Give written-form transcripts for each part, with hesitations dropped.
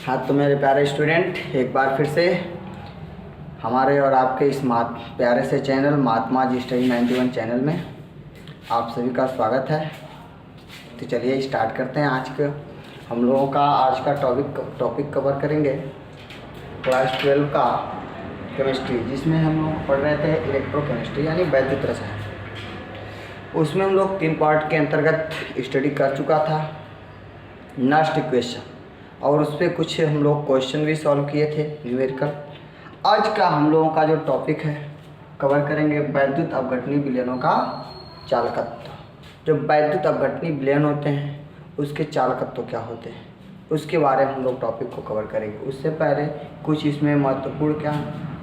हाँ तो मेरे प्यारे स्टूडेंट, एक बार फिर से हमारे और आपके इस प्यारे से channel Mahatma ji study 91 channel में आप सभी का स्वागत है। तो चलिए स्टार्ट करते हैं। आज के हम लोगों का आज का टॉपिक कवर करेंगे क्लास 12 का केमिस्ट्री, जिसमें हम लोग पढ़ रहे थे इलेक्ट्रोकेमिस्ट्री यानी वैद्युत रसायन। उसमें हम लोग 3 पार्ट के अंतर्गत स्टडी कर चुका था, नेक्स्ट इक्वेशन, और उस पर कुछ हम लोग क्वेश्चन भी सॉल्व किए थे न्यूमेरिकल। आज का हम लोगों का जो टॉपिक है कवर करेंगे वैद्युत अपघटनीय विलयनों का चालकत्व। जो वैद्युत अपघटनीय विलयन होते हैं उसके चालकत्व क्या होते हैं उसके बारे में हम लोग टॉपिक को कवर करेंगे। उससे पहले कुछ इसमें महत्वपूर्ण क्या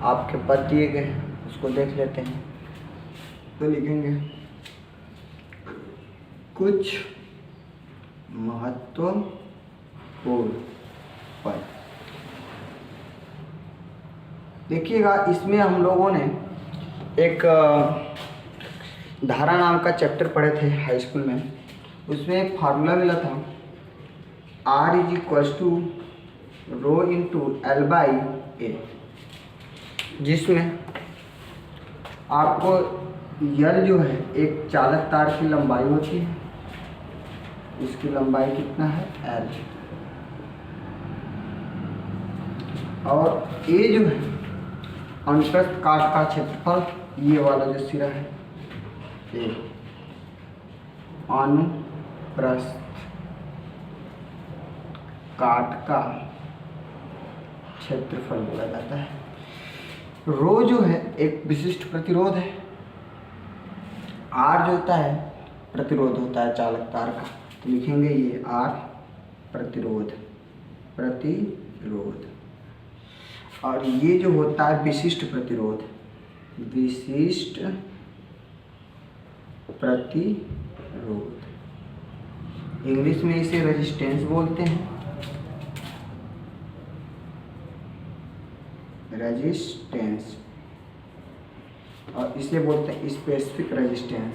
आपके पद दिए गए हैं उसको देख लेते हैं। तो लिखेंगे कुछ महत्वपूर्ण पद। देखिएगा, इसमें हम लोगों ने एक धारा नाम का चैप्टर पढ़े थे हाई स्कूल में। उसमें एक फार्मूला मिला था R = रो इंटू L/A, जिसमें आपको L जो है एक चालक तार की लंबाई होती है, इसकी लंबाई कितना है L, और A जो है अनुप्रस्थ काट का क्षेत्रफल, ये वाला जो सिरा है A अनुप्रस्थ काट का क्षेत्रफल बोला जाता है। रो जो है एक विशिष्ट प्रतिरोध है, R जो होता है प्रतिरोध होता है चालक तार का, तो लिखेंगे ये R प्रतिरोध, और ये जो होता है विशिष्ट प्रतिरोध, विशिष्ट प्रतिरोध, इंग्लिश में इसे रेजिस्टेंस बोलते हैं, रेजिस्टेंस, और इसे बोलते हैं स्पेसिफिक रेजिस्टेंस।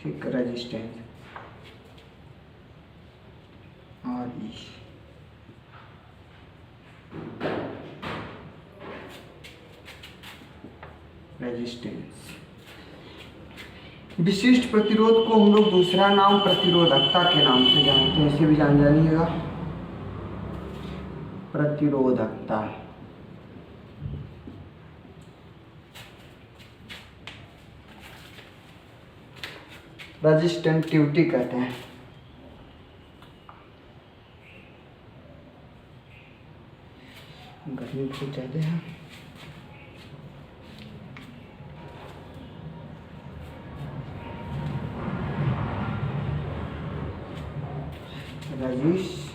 ठीक, रेजिस्टेंस और रेजिस्टेंस। विशिष्ट प्रतिरोध को हम लोग दूसरा नाम प्रतिरोधकता के नाम से जानते हैं, इसे भी जान जानिएगा, प्रतिरोधकता। रेजिस्टेंटिविटी कहते हैं। गर्मी बहुत ज़्यादा है। रेजिस्टेंटिविटी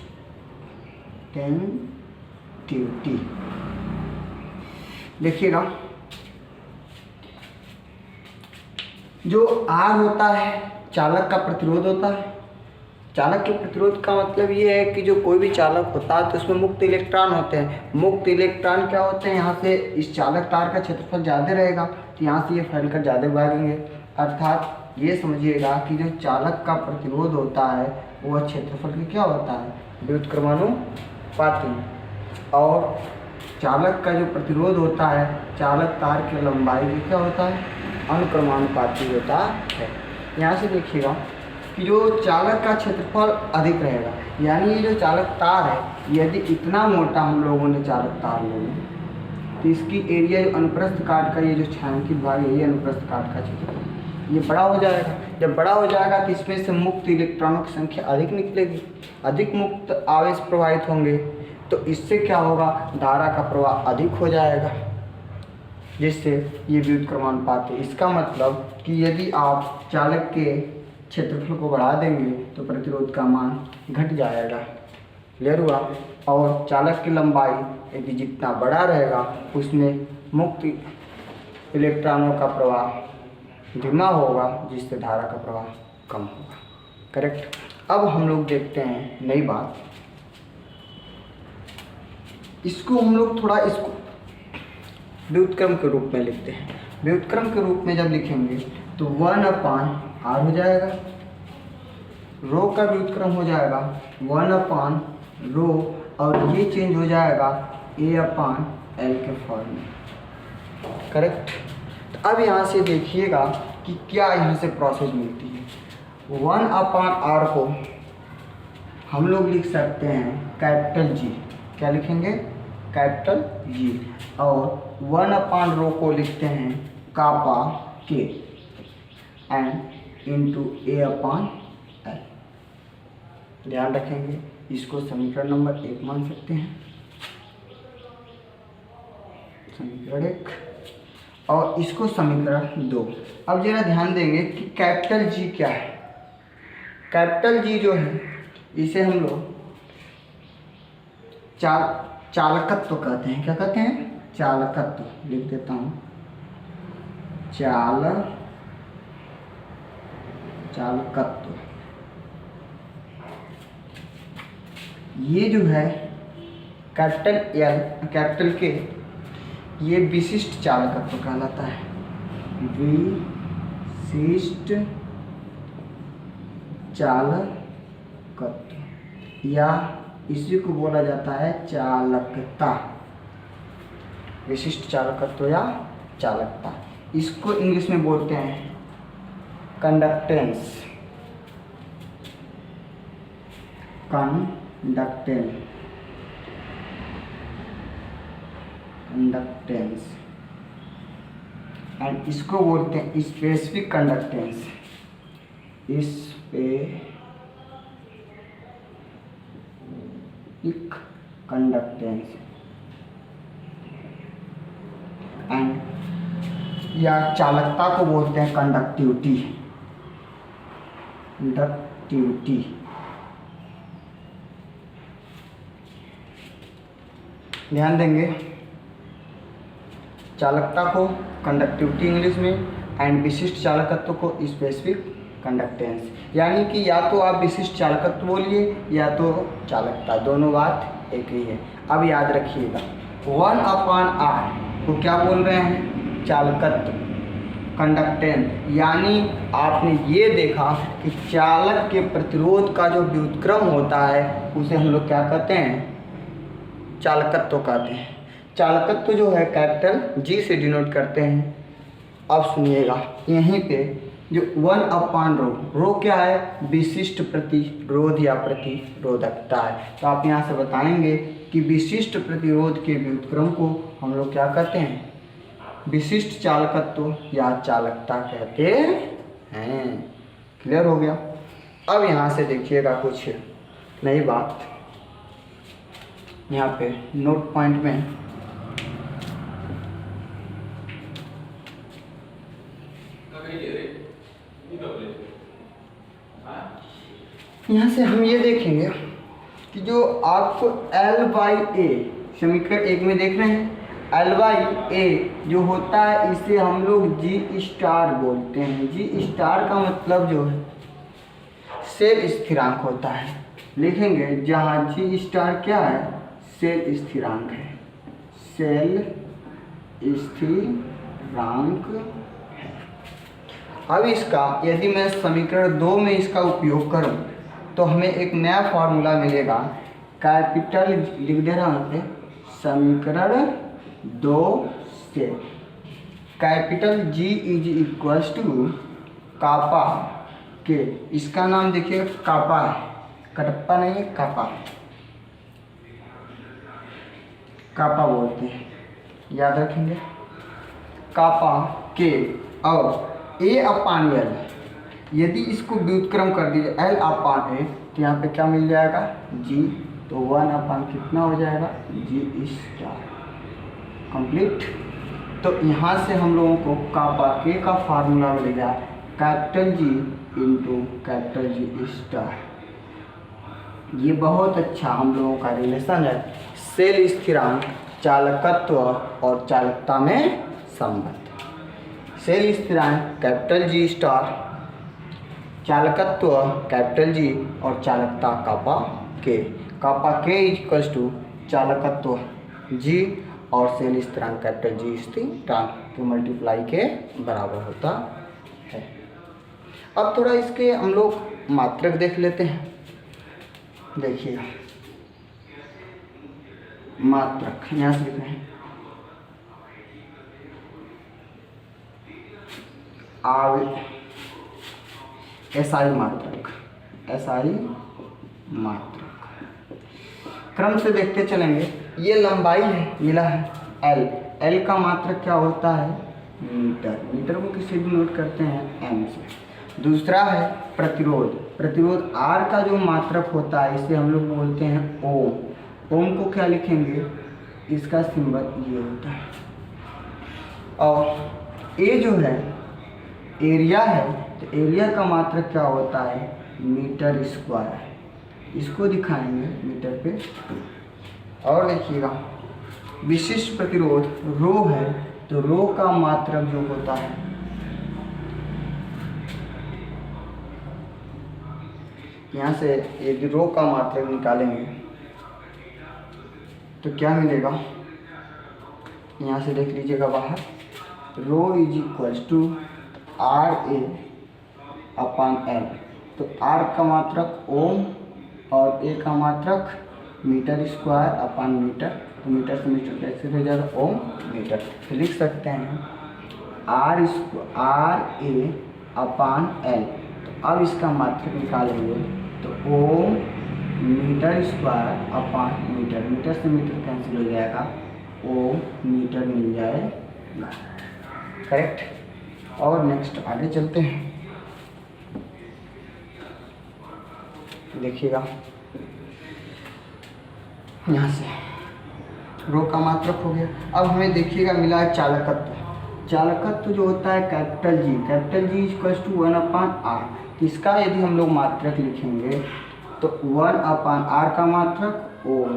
देखिएगा, जो R होता है चालक का प्रतिरोध होता है। चालक के प्रतिरोध का मतलब ये है कि जो कोई भी चालक होता है तो उसमें मुक्त इलेक्ट्रॉन होते हैं। मुक्त इलेक्ट्रॉन क्या होते हैं, यहाँ से इस चालक तार का क्षेत्रफल ज़्यादा रहेगा तो यहाँ से ये फैलकर ज़्यादा भागेंगे। अर्थात ये समझिएगा कि जो चालक का प्रतिरोध होता है वह क्षेत्रफल की क्या होता है, व्युत्क्रमानुपाती, और चालक का जो प्रतिरोध होता है चालक तार की लंबाई की क्या होता है, अनुक्रमानुपाती होता है। यहाँ से देखिएगा कि जो चालक का क्षेत्रफल अधिक रहेगा, यानी ये जो चालक तार है यदि इतना मोटा हम लोगों ने चालक तार लिया तो इसकी एरिया जो अनुप्रस्थ काट का, ये जो छायांकित भाग है ये अनुप्रस्थ काट का क्षेत्रफल, ये बड़ा हो जाएगा। जब बड़ा हो जाएगा तो इसमें से मुक्त इलेक्ट्रॉनों की संख्या अधिक निकलेगी, अधिक मुक्त आवेश प्रवाहित होंगे, तो इससे क्या होगा, धारा का प्रवाह अधिक हो जाएगा, जिससे ये व्युत्क्रमानुपात है। इसका मतलब कि यदि आप चालक के क्षेत्रफल को बढ़ा देंगे तो प्रतिरोध का मान घट जाएगा, क्लियर हुआ। और चालक की लंबाई यदि जितना बड़ा रहेगा उसमें मुक्त इलेक्ट्रॉनों का प्रवाह धीमा होगा, जिससे धारा का प्रवाह कम होगा। करेक्ट। अब हम लोग देखते हैं नई बात, इसको हम लोग थोड़ा इसको व्युत्क्रम के रूप में लिखते हैं। व्युत्क्रम के रूप में जब लिखेंगे तो 1/r हो जाएगा, रो का व्युत्क्रम हो जाएगा 1/रो और ये चेंज हो जाएगा A/L के फॉर्म में। करेक्ट। तो अब यहाँ से देखिएगा कि क्या यहाँ से प्रोसेस मिलती है। 1/r को हम लोग लिख सकते हैं कैपिटल G। क्या लिखेंगे? Capital G। और 1/रो को लिखते हैं कापा K एंड इंटू A/L। ध्यान रखेंगे, इसको समीकरण नंबर 1 मान सकते हैं, समीकरण 1, और इसको समीकरण 2। अब जरा ध्यान देंगे कि कैपिटल G क्या है। कैपिटल G जो है इसे हम लोग चालकत्व कहते हैं। क्या कहते हैं? चालकत्व। लिख देता हूँ चालकत्व। ये जो है कैपिटल L कैपिटल K ये विशिष्ट चालकत्व कहलाता है। विशिष्ट चालकत्व या इसी को बोला जाता है चालकता। विशिष्ट चालकत्व या चालकता, इसको इंग्लिश में बोलते हैं कंडक्टेंस। कंडक्टेंस एंड इसको बोलते हैं specific conductance. Specific conductance and या चालकता को बोलते हैं कंडक्टिविटी। ध्यान देंगे, चालकता को कंडक्टिविटी इंग्लिश में एंड विशिष्ट चालकत्व को स्पेसिफिक कंडक्टेंस। यानी कि या तो आप विशिष्ट चालकत्व बोलिए या तो चालकता, दोनों बात एक ही है। अब याद रखिएगा 1/r को क्या बोल रहे हैं? चालकत्व, कंडक्टेंस। यानी आपने ये देखा कि चालक के प्रतिरोध का जो व्युत्क्रम होता है उसे हम लोग क्या कहते हैं? चालकत्व कहते हैं। चालकत्व जो है कैपिटल G से डिनोट करते हैं। अब सुनिएगा, यहीं पे जो 1/रो, रो क्या है? विशिष्ट प्रतिरोध या प्रतिरोधकता है। तो आप यहाँ से बताएंगे कि विशिष्ट प्रतिरोध के व्युत्क्रम को हम लोग क्या कहते हैं? विशिष्ट चालकत्व या चालकता कहते हैं। क्लियर हो गया? अब यहाँ से देखिएगा कुछ नई बात, यहाँ पे नोट पॉइंट में यहाँ से हम ये देखेंगे कि जो आपको L/A समीकरण 1 में देख रहे हैं, L/A जो होता है इसे हम लोग G* बोलते हैं। G* का मतलब जो है सेल स्थिरांक होता है। लिखेंगे जहाँ G* क्या है? सेल स्थिरांक है। सेल स्थिरांक है। अब इसका यदि मैं समीकरण 2 में इसका उपयोग करूं तो हमें एक नया फॉर्मूला मिलेगा। कैपिटल लिख दे रहा हूँ समीकरण 2 से कैपिटल G = कापा के, इसका नाम देखिए कापा है, कटप्पा नहीं है, कापा कापा बोलते हैं, याद रखेंगे। कापा के और A/L, यदि इसको व्युत्क्रम कर दीजिए L/A तो यहाँ पे क्या मिल जाएगा? G। तो 1/ कितना हो जाएगा? G*। कंप्लीट। तो यहाँ से हम लोगों को कापा के का फार्मूला मिलेगा capital G into capital G*। ये बहुत अच्छा हम लोगों का रिलेशन है सेल स्थिरांक, चालकत्व और चालकता में संबंध। सेल स्थिरांक कैपिटल G*, चालकत्व कैपिटल G और चालकता कापा के। कापा के = चालकत्व G और सेल स्थिरांक कैपिटल G स्थिरांक के मल्टीप्लाई के बराबर होता है। अब थोड़ा इसके हम लोग मात्रक देख लेते हैं। देखिएगा मात्रक यहाँ से लिख रहे हैं एसआई मात्रक, एसआई मात्रक। क्रम से देखते चलेंगे। ये लंबाई है, मिला है एल, एल का मात्रक क्या होता है मीटर, मीटर को किसी भी नोट करते हैं एम से। दूसरा है प्रतिरोध, प्रतिरोध आर का जो मात्रक होता है इसे हम लोग बोलते हैं ओम। ओम को क्या लिखेंगे, इसका सिंबल ये होता है। और ए जो है एरिया है, तो एरिया का मात्रक क्या होता है मीटर स्क्वायर, इसको दिखाएंगे मीटर पे। और देखिएगा विशिष्ट प्रतिरोध रो है, तो रो का मात्रक जो होता है यहाँ से यदि रो का मात्रक निकालेंगे तो क्या मिलेगा, यहाँ से देख लीजिएगा बाहर, rho is equals to R A upon L. तो आर का मात्रक ओम और ए का मात्रक मीटर स्क्वायर अपान मीटर, तो मीटर से मीटर कैसे हो जाएगा ओम मीटर। तो लिख सकते हैं आर ए अपान एल। तो अब इसका मात्रक निकालेंगे तो ohm metre square upon metre, metre से मीटर कैंसिल हो जाएगा, ओम मीटर मिल जाएगा। करेक्ट। और नेक्स्ट आगे चलते हैं। देखिएगा यहाँ से रो का मात्रक हो गया। अब हमें देखिएगा मिला है चालकत्व। चालकत्व जो होता है capital G, capital G equals to 1/r। इसका यदि हम लोग मात्रक लिखेंगे तो 1/r का मात्रक ओम,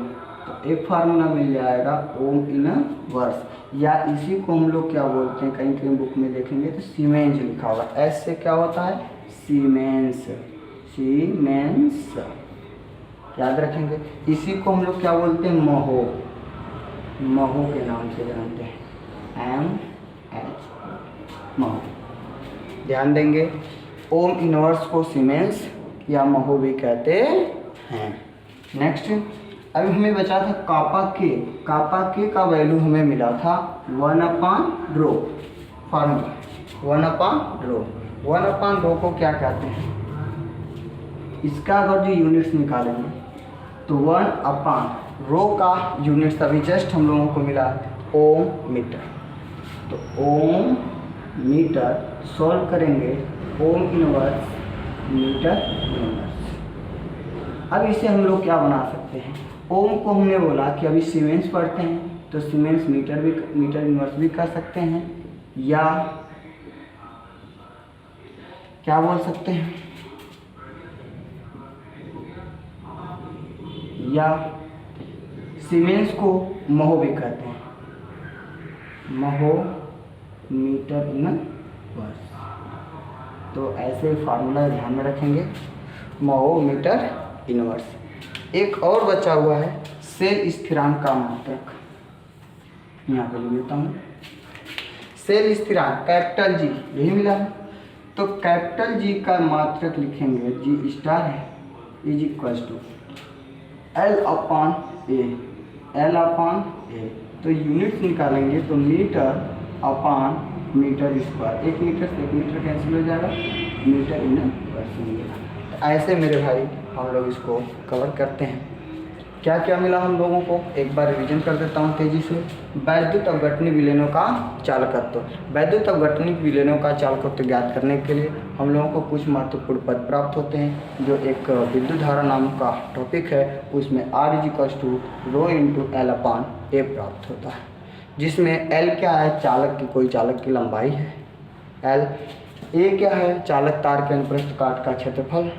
तो एक फार्मूला मिल जाएगा ओम इनवर्स, या इसी को हम लोग क्या बोलते हैं, कहीं कहीं बुक में देखेंगे तो सीमेंस लिखा होगा, एस से क्या होता है सीमेंस, सीमेंस याद रखेंगे। इसी को हम लोग क्या बोलते हैं महो, महो के नाम से जानते हैं, MH महो। ध्यान देंगे ओम इनवर्स को सीमेंस या महो भी कहते हैं। नेक्स्ट अभी हमें बचा था कापा के, कापा के का वैल्यू हमें मिला था 1/ρ, फार्मूला 1/ρ। 1/ρ को क्या कहते हैं, इसका अगर जो यूनिट्स निकालेंगे तो 1/ρ का यूनिट्स अभी जस्ट हम लोगों को मिला ओम मीटर। तो ओम मीटर सॉल्व करेंगे ओम इनवर्स मीटर इनवर्स। अब इसे हम लोग क्या बना सकते हैं, ओम को हमने बोला कि अभी सीमेंस पढ़ते हैं तो सीमेंस मीटर भी, मीटर इनवर्स भी कर सकते हैं, या क्या बोल सकते हैं, या सीमेंस को महो भी कहते हैं, महो मीटर इनवर्स। तो ऐसे फार्मूला ध्यान में रखेंगे, महो मीटर इनवर्स। एक और बचा हुआ है सेल स्थिरांक का मात्रक, यहाँ पे लिख देता हूँ। सेल स्थिरांक कैपिटल जी यही मिला है, तो कैपिटल जी का मात्रक लिखेंगे, जी स्टार है is equals to L/A, L/A। तो यूनिट्स निकालेंगे तो मीटर अपान मीटर स्क्वायर, एक मीटर से एक मीटर कैंसिल हो जाएगा, मीटर इनवर्स मिलेगा। तो ऐसे मेरे भाई हम लोग इसको कवर करते हैं। क्या क्या मिला हम लोगों को, एक बार रिवीजन कर देता हूँ तेजी से। वैद्युत अपघटनी विलयनों का चालकत्व, वैद्युत अपघटनी विलयनों का चालकत्व ज्ञात करने के लिए हम लोगों को कुछ महत्वपूर्ण पद प्राप्त होते हैं। जो एक विद्युत धारा नाम का टॉपिक है उसमें R = ρ × L/A प्राप्त होता है, जिसमें L क्या है, चालक की, कोई चालक की लंबाई है L, A क्या है, चालक तार के अनुप्रस्थ काट का क्षेत्रफल,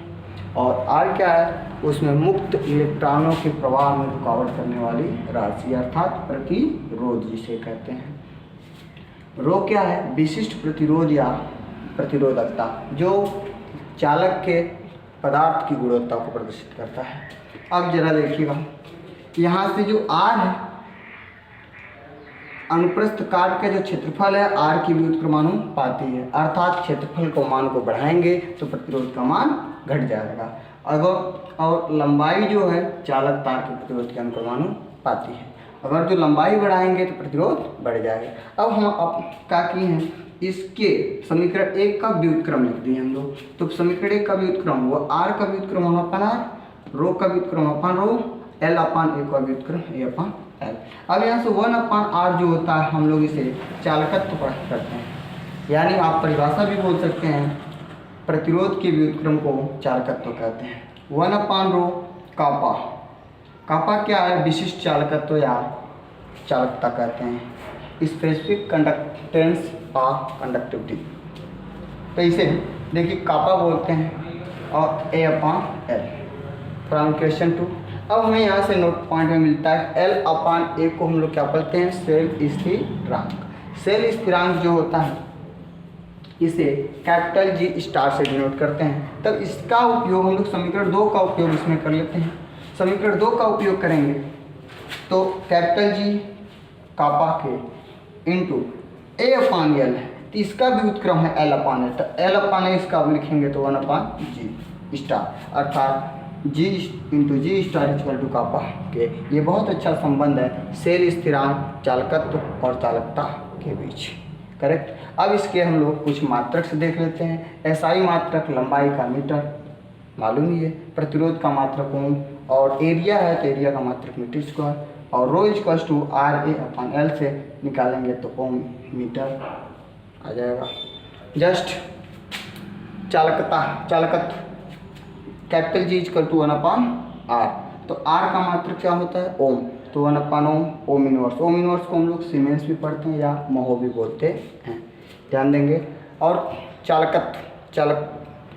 और R क्या है, उसमें मुक्त इलेक्ट्रॉनों के प्रवाह में रुकावट करने वाली राशि अर्थात प्रतिरोध जिसे कहते हैं। रो क्या है, विशिष्ट प्रतिरोध या प्रतिरोधकता, जो चालक के पदार्थ की गुणवत्ता को प्रदर्शित करता है। अब जरा देखिएगा यहाँ से जो R है अनुप्रस्थ काट का जो क्षेत्रफल है आर की व्युत्क्रमानुपाती है, अर्थात क्षेत्रफल को मान को बढ़ाएंगे तो प्रतिरोध का मान घट जाएगा। अगर और लंबाई जो है चालक तार के प्रतिरोध के अनुक्रमानुपाती है, अगर जो लंबाई बढ़ाएंगे तो प्रतिरोध बढ़ जाएगा। अब हम क्या किए हैं, इसके समीकरण 1 का व्युत्क्रम लिख दिए हम लोग। तो समीकरण 1 का व्युत्क्रम वो आर का व्युत्क्रम अपन आर, रो का व्युत्क्रम अपन रो, एल अपान ए का व्युत्क्रम ए अपान एल। अब यहाँ से 1 अपान आर जो होता है हम लोग इसे चालकत्व करते हैं, यानी आप परिभाषा भी बोल सकते हैं, प्रतिरोध के व्युत्क्रम को चालकत्व कहते हैं। 1 अपान रो कापा, कापा क्या है, विशिष्ट चालकत्व या चालकता कहते हैं, स्पेसिफिक कंडक्टेंस ऑफ कंडक्टिविटी। तो इसे देखिए कापा बोलते हैं और ए अपान एल। फ्रॉम क्वेश्चन 2 अब हमें यहाँ से नोट पॉइंट में मिलता है एल अपान ए को हम लोग क्या बोलते हैं, सेल स्थिरांक। सेल स्थिरांक जो होता है इसे कैपिटल जी स्टार से डिनोट करते हैं। तब इसका उपयोग हम लोग समीकरण 2 का उपयोग इसमें कर लेते हैं। समीकरण 2 का उपयोग करेंगे तो कैपिटल जी कापा के इंटू ए अपान एल है, तो इसका भी व्युत्क्रम है एल अपान एल, तो एल अपान एल इसका लिखेंगे तो 1 अपान जी स्टार, अर्थात G into G star equal to kappa K. ये बहुत अच्छा संबंध है सेल स्थिरांक, चालकत्व और चालकता के बीच। करेक्ट। अब इसके हम लोग कुछ मात्रक से देख लेते हैं। एसआई मात्रक लंबाई का मीटर मालूम ही है, प्रतिरोध का मात्रक ओम, और एरिया है तो एरिया का मात्रक मीटर स्क्वायर, और rho equals to R A upon L से निकालेंगे तो ओम मीटर आ जाएगा। जस्ट चालकत्व capital G equal to 1 upon R, तो आर का मात्रक क्या होता है ओम, तो 1 अपान ओम इनवर्स। ओम इनवर्स को हम लोग सीमेंस भी पढ़ते हैं या महो भी बोलते हैं, ध्यान देंगे। और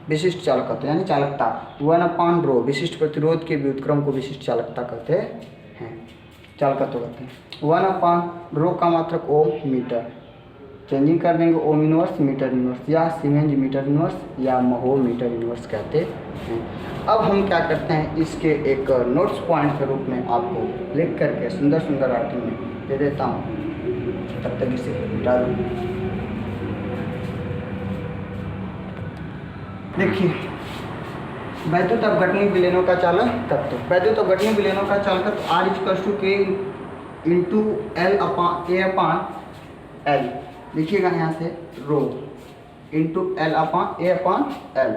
विशिष्ट चालकत्व यानी चालकता 1 अपान रो, विशिष्ट प्रतिरोध के व्युत्क्रम को विशिष्ट चालकता कहते हैं, चालकत्व कहते हैं। 1 अपान रो का मात्रक ओम मीटर, चेंजिंग कर देंगे ओम इनवर्स मीटर इनवर्स, या सीमेंस मीटर इनवर्स या महो मीटर इनवर्स कहते हैं। अब हम क्या करते हैं, इसके एक नोट्स पॉइंट के रूप में आपको लिख करके सुंदर सुंदर राइटिंग में दे देता हूँ, तब तक इसे मिटा दूँ। देखिए वैद्युत अपघटनी विलेनों का चालक तत्व, वैद्युत अपघटनी विलेनों का चालकत्व R equals to K into L upon A upon L, लिखिएगा यहाँ से rho into L upon A upon L.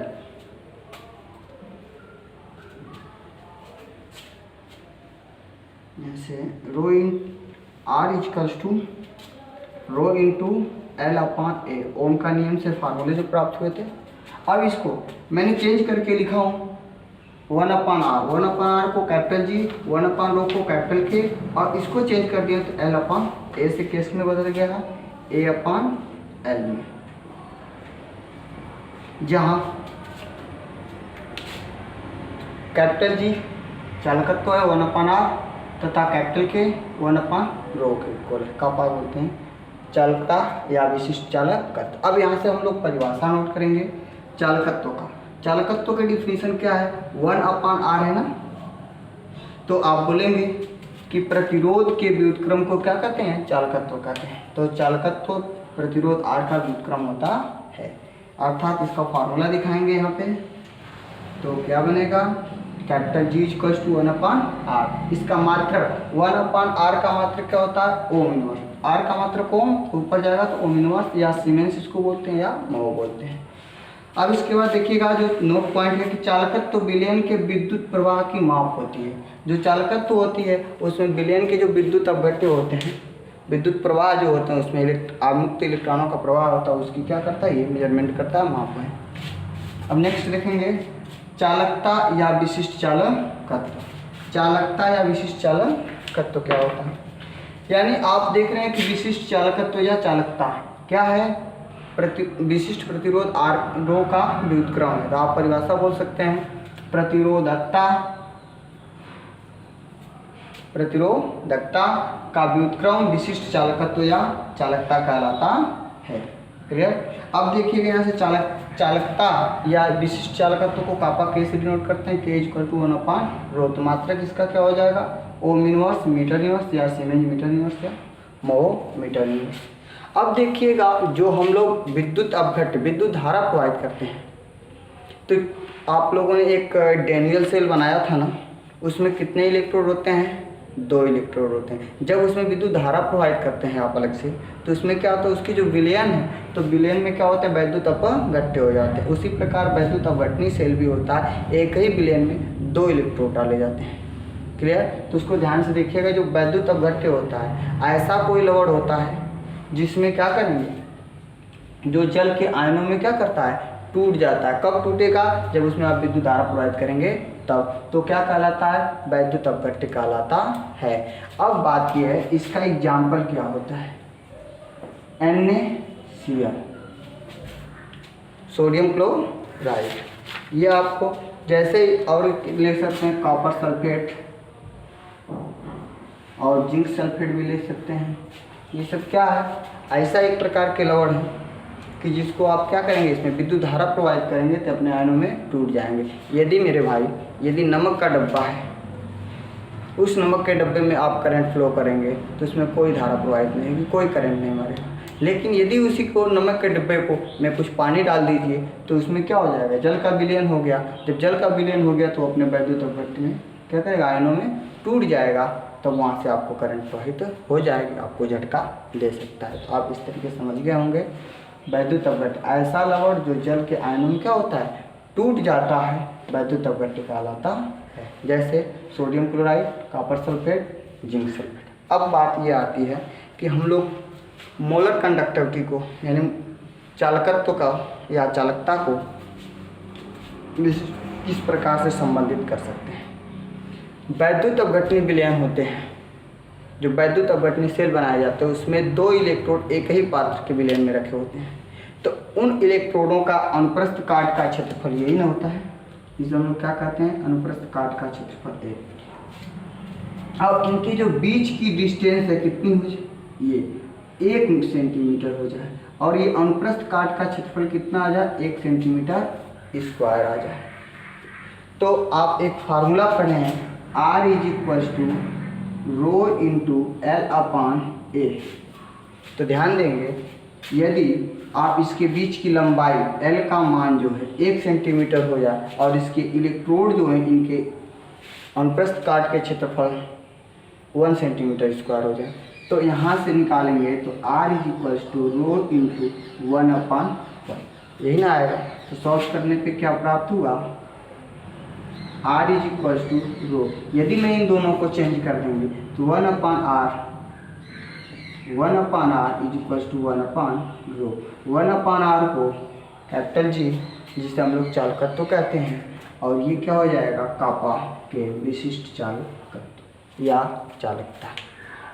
यहाँ से rho in R equals to rho into L upon A, ohm का नियम से फार्मूले जो प्राप्त हुए थे। अब इसको मैंने चेंज करके लिखा हूँ 1 अपान आर, 1 अपान आर को कैपिटल जी, 1 अपान रो को कैपिटल के, और इसको चेंज कर दिया तो एल अपान ए से केस में बदल गया है ए अपान एल में, जहाँ कैपिटल जी चालकत्व है 1 अपान आर तथा कैपिटल के 1 अपान रो के को कापा बोलते हैं, चालकता या विशिष्ट चालकत्व। अब यहाँ से हम लोग परिभाषा नोट करेंगे चालकत्व का। चालकत्व का डिफिनीशन क्या है, 1 अपान आर है ना, तो आप बोलेंगे कि प्रतिरोध के व्युत्क्रम को क्या कहते हैं, चालकत्व कहते हैं। तो चालकत्व प्रतिरोध आर का व्युत्क्रम होता है, अर्थात इसका फार्मूला दिखाएंगे यहाँ पे, तो क्या बनेगा capital G equals to 1 upon R. इसका मात्रक 1 अपान आर का मात्रक क्या होता है ओम इनवर्स, आर का मात्रक ओम, ऊपर जाएगा तो ओम इनवर्स या सीमेंस इसको बोलते हैं या महो बोलते हैं। अब इसके बाद देखिएगा जो नोट पॉइंट है कि चालकत्व विलयन के विद्युत प्रवाह की माप होती है। जो चालकत्व होती है उसमें विलयन के जो विद्युत अपघट्य होते हैं, विद्युत प्रवाह जो होते हैं उसमें आमुक्त इलेक्ट्रॉनों का प्रवाह होता है, उसकी क्या करता है, ये मेजरमेंट करता है, माप है। अब नेक्स्ट देखेंगे चालकता या विशिष्ट चालकत्व। चालकता या विशिष्ट चालकत्व क्या होता है, यानी आप देख रहे हैं कि विशिष्ट चालकत्व या चालकता क्या है, विशिष्ट प्रतिरोध आर रो का व्युत्क्रम है। तो आप परिभाषा बोल सकते हैं प्रतिरोधकता का व्युत्क्रम विशिष्ट चालकत्व या चालकता कहलाता है। क्लियर। अब देखिएगा यहाँ से चालकता या विशिष्ट चालकत्व को कापा के से डिनोट करते हैं, के इक्वल टू 1 अपान रो। तो मात्रक इसका क्या हो जाएगा ओम इनवर्स मीटर इनवर्स या सीमेंस मीटर इनवर्स या mho मीटर इनवर्स। अब देखिएगा जो हम लोग विद्युत अपघट्य विद्युत धारा प्रोवाइड करते हैं, तो आप लोगों ने एक डैनियल सेल बनाया था ना, उसमें कितने इलेक्ट्रोड होते हैं? 2 इलेक्ट्रोड होते हैं। जब उसमें विद्युत धारा प्रोवाइड करते हैं आप अलग से, तो उसमें क्या होता है, उसकी जो विलयन है, तो विलयन में क्या होता है, वैद्युत अपघट्य हो जाते हैं। उसी प्रकार वैद्युत अपघटनी सेल भी होता है, एक ही विलयन में 2 इलेक्ट्रोड डाले जाते हैं। क्लियर? तो उसको ध्यान से देखिएगा। जो वैद्युत अपघट्य होता है, ऐसा कोई लवण होता है जिसमें क्या करेंगे, जो जल के आयनों में क्या करता है, टूट जाता है। कब टूटेगा? जब उसमें आप विद्युत धारा प्रोवाइड करेंगे तब। तो क्या कहलाता है? वैद्युत अपघट्य कहलाता है। अब बात यह है इसका एग्जाम्पल क्या होता है। NaCl, sodium chloride. ये आपको जैसे और ले सकते हैं, कॉपर सल्फेट और जिंक सल्फेट भी ले सकते हैं। ये सब क्या है, ऐसा एक प्रकार के लवण है कि जिसको आप क्या करेंगे, इसमें विद्युत धारा प्रोवाइड करेंगे तो अपने आयनों में टूट जाएंगे। यदि मेरे भाई, यदि नमक का डब्बा है, उस नमक के डब्बे में आप करंट फ्लो करेंगे तो उसमें कोई धारा प्रोवाइड नहीं होगी, कोई करंट नहीं मारेगा। लेकिन यदि उसी को नमक के डिब्बे को में कुछ पानी डाल दीजिए तो उसमें क्या हो जाएगा, जल का विलयन हो गया। जब जल का विलयन हो गया तो अपने वैद्युत अपघट्य में क्या करेगा, आयनों में टूट जाएगा। तो वहाँ से आपको करंट प्रवाहित हो जाएगी, आपको झटका दे सकता है। तो आप इस तरीके से समझ गए होंगे। वैद्युत अपघट्य ऐसा लवण जो जल के आयनों में क्या होता है, टूट जाता है, वैद्युत अपघट्य कहलाता है। जैसे sodium chloride, copper sulphate, zinc sulphate. अब बात ये आती है कि हम लोग मोलर कंडक्टिविटी को, यानी चालकत्व का या चालकता को किस प्रकार से संबंधित कर सकते हैं। वैद्युत अपघटनी विलयन होते हैं, जो वैद्युत अपघटनी सेल बनाए जाते हैं, उसमें 2 इलेक्ट्रोड एक ही पात्र के विलयन में रखे होते हैं। तो उन इलेक्ट्रोडों का अनुप्रस्थ काट का क्षेत्रफल यही ना होता है, जिसे हम लोग क्या कहते हैं, अनुप्रस्थ काट का क्षेत्रफल 1। अब इनके जो बीच की डिस्टेंस है कितनी हो जाए, ये 1 सेंटीमीटर हो जाए, और ये अनुप्रस्थ काट का क्षेत्रफल कितना आ जाए, 1 सेंटीमीटर स्क्वायर आ जाए। तो आप एक फार्मूला पढ़े हैं, R = रो इंटू L/A। तो ध्यान देंगे, यदि आप इसके बीच की लंबाई L का मान जो है 1 सेंटीमीटर हो जाए और इसके इलेक्ट्रोड जो हैं इनके अनुप्रस्थ काट के क्षेत्रफल 1 सेंटीमीटर स्क्वायर हो जाए, तो यहाँ से निकालेंगे तो R = रो इंटू 1/1 यही ना आएगा। तो सॉल्व करने पे क्या प्राप्त हुआ, R = रो। यदि मैं इन दोनों को चेंज कर देंगे तो 1/R = 1/रो। 1/R को कैपिटल G, जिसे हम लोग चालकत्व कहते हैं, और ये क्या हो जाएगा, कापा के विशिष्ट चालकत्व या चालकता।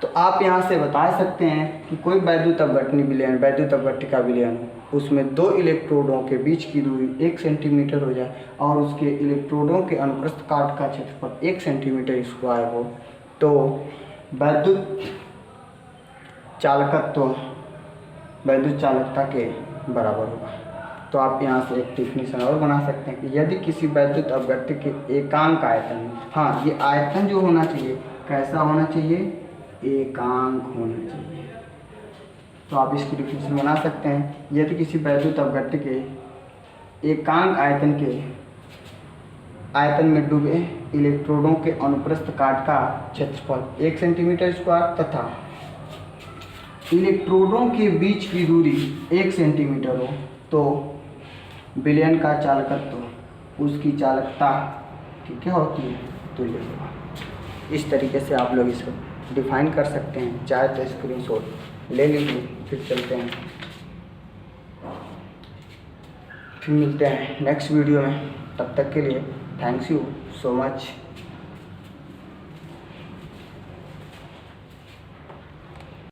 तो आप यहाँ से बता सकते हैं कि कोई वैद्युत अपघटनी विलयन, वैद्युत अपघट्य का विलयन हो, उसमें 2 इलेक्ट्रोडों के बीच की दूरी 1 सेंटीमीटर हो जाए और उसके इलेक्ट्रोडों के अनुप्रस्थ काट का क्षेत्रफल 1 सेंटीमीटर स्क्वायर हो, तो वैद्युत चालकत्व वैद्युत चालकता के बराबर होगा। तो आप यहाँ से एक डेफिनेशन और बना सकते हैं कि यदि किसी वैद्युत अपघट्य के एकांक आयतन में, हाँ, ये आयतन जो होना चाहिए कैसा होना चाहिए, एकांक होना चाहिए। तो आप इसकी डेफिनेशन बना सकते हैं, यदि किसी वैद्युत अपघट्य के एकांक आयतन में डूबे इलेक्ट्रोडों के अनुप्रस्थ काट का क्षेत्रफल 1 सेंटीमीटर स्क्वायर तथा इलेक्ट्रोडों के बीच की दूरी 1 सेंटीमीटर हो, तो विलयन का चालकत्व, उसकी चालकता की क्या होती है, तुल्य होगा। इस तरीके से आप लोग इसको डिफाइन कर सकते हैं। चाहे तो स्क्रीनशॉट ले लीजिए, फिर चलते हैं, फिर मिलते हैं नेक्स्ट वीडियो में। तब तक के लिए थैंक्स यू सो मच।